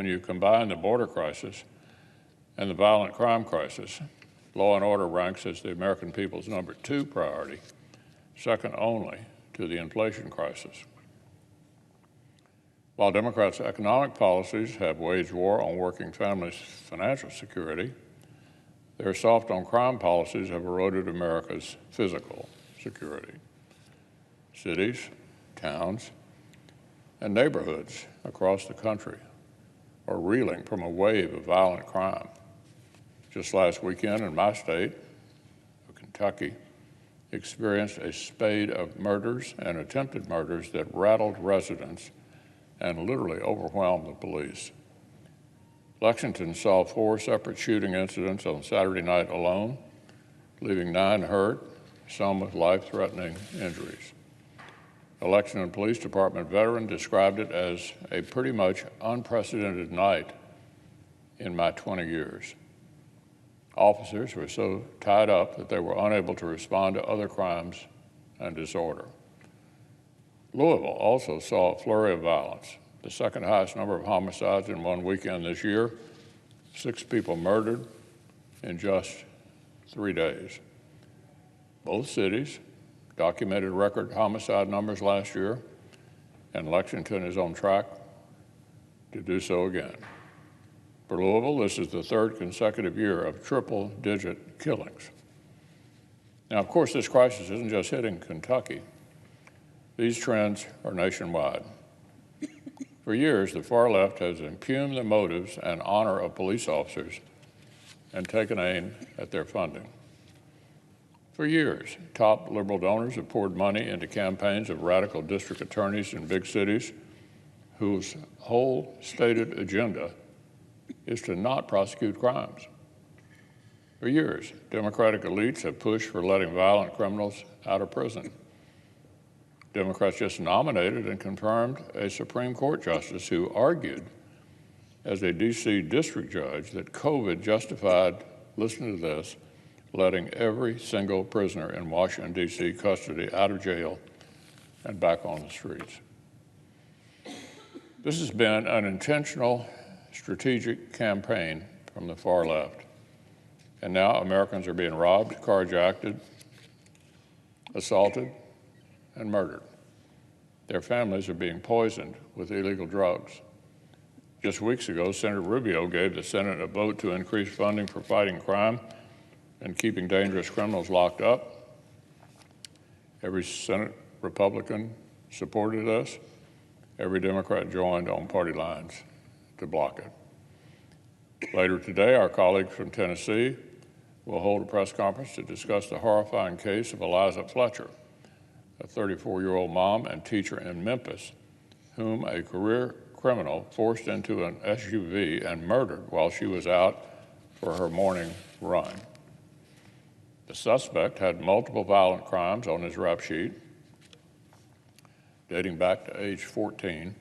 when you combine the border crisis and the violent crime crisis, law and order ranks as the American people's #2 priority, second only to the inflation crisis. While Democrats' economic policies have waged war on working families' financial security, their soft on crime policies have eroded America's physical security. Cities, towns, and neighborhoods across the country are reeling from a wave of violent crime. Just last weekend in my state of Kentucky, experienced a spate of murders and attempted murders that rattled residents and literally overwhelmed the police. Lexington saw 4 separate shooting incidents on Saturday night alone, leaving 9 hurt, some with life-threatening injuries. The Lexington Police Department veteran described it as a pretty much unprecedented night in my 20 years. Officers were so tied up that they were unable to respond to other crimes and disorder. Louisville also saw a flurry of violence, the second highest number of homicides in one weekend this year, 6 people murdered in just 3 days. Both cities documented record homicide numbers last year, and Lexington is on track to do so again. For Louisville, this is the 3rd consecutive year of triple-digit killings. Now, of course, this crisis isn't just hitting Kentucky. These trends are nationwide. For years, the far left has impugned the motives and honor of police officers and taken aim at their funding. For years, top liberal donors have poured money into campaigns of radical district attorneys in big cities whose whole stated agenda is to not prosecute crimes. For years, Democratic elites have pushed for letting violent criminals out of prison. Democrats just nominated and confirmed a Supreme Court justice who argued as a D.C. district judge that COVID justified, listen to this, letting every single prisoner in Washington, D.C. custody out of jail and back on the streets. This has been an intentional, strategic campaign from the far left. And now Americans are being robbed, carjacked, assaulted, and murdered. Their families are being poisoned with illegal drugs. Just weeks ago, Senator Rubio gave the Senate a vote to increase funding for fighting crime and keeping dangerous criminals locked up. Every Senate Republican supported us. Every Democrat joined on party lines to block it. Later today, our colleagues from Tennessee will hold a press conference to discuss the horrifying case of Eliza Fletcher, a 34-year-old mom and teacher in Memphis, whom a career criminal forced into an SUV and murdered while she was out for her morning run. The suspect had multiple violent crimes on his rap sheet, dating back to age 14,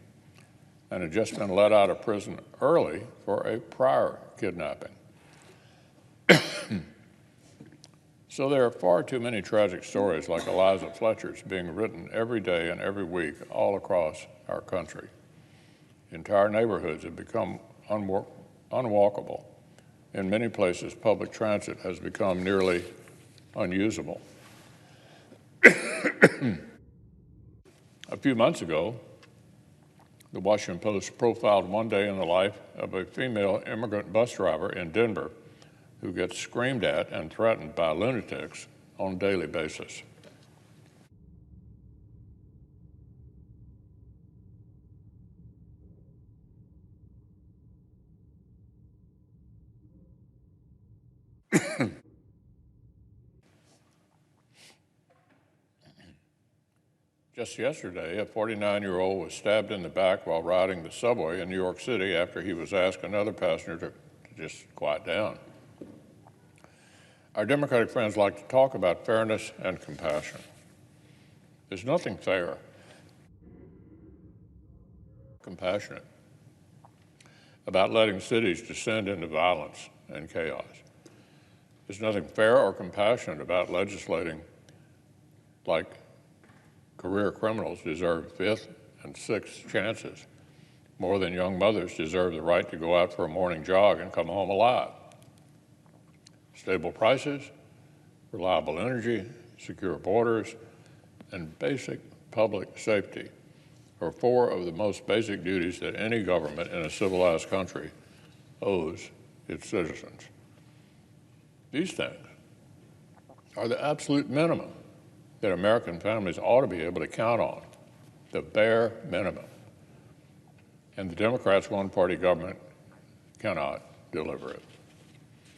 and had just been let out of prison early for a prior kidnapping. So there are far too many tragic stories like Eliza Fletcher's being written every day and every week all across our country. Entire neighborhoods have become unwalkable. In many places, public transit has become nearly unusable. A few months ago, the Washington Post profiled one day in the life of a female immigrant bus driver in Denver who gets screamed at and threatened by lunatics on a daily basis. Just yesterday, a 49-year-old was stabbed in the back while riding the subway in New York City after he was asked another passenger to just quiet down. Our Democratic friends like to talk about fairness and compassion. There's nothing fair, compassionate about letting cities descend into violence and chaos. There's nothing fair or compassionate about legislating like career criminals deserve 5th and 6th chances More than young mothers deserve the right to go out for a morning jog and come home alive. Stable prices, reliable energy, secure borders, and basic public safety are four of the most basic duties that any government in a civilized country owes its citizens. These things are the absolute minimum that American families ought to be able to count on, the bare minimum. And the Democrats' one-party government cannot deliver it.